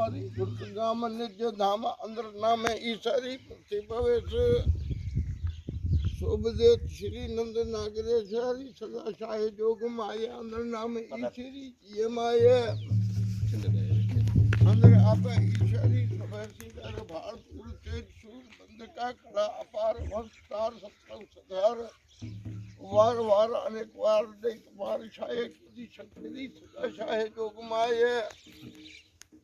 મારી દુર્ગ ગામ નિજ ધામ અંદર નામે ઈશારી પ્રતિભવેશ શોભદેત શ્રી નંદ નાગરેશ્વરી સદા શાહે જોગ માયા અંદર નામે ઈશ્વરી ये माये अंदर आपे ईश्वरी सभय सिंगार भाड़ पूर तेज सूर बंदका कला अपार वंशकार सत्संग सधार वार वार अनेक वार देख वार छाये की शक्ति सदा शाहे जोग माये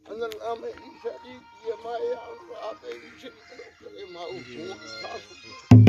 अंदर नाम ईश्वरी ये माये अंदर आपे ईश्वरी करे माऊ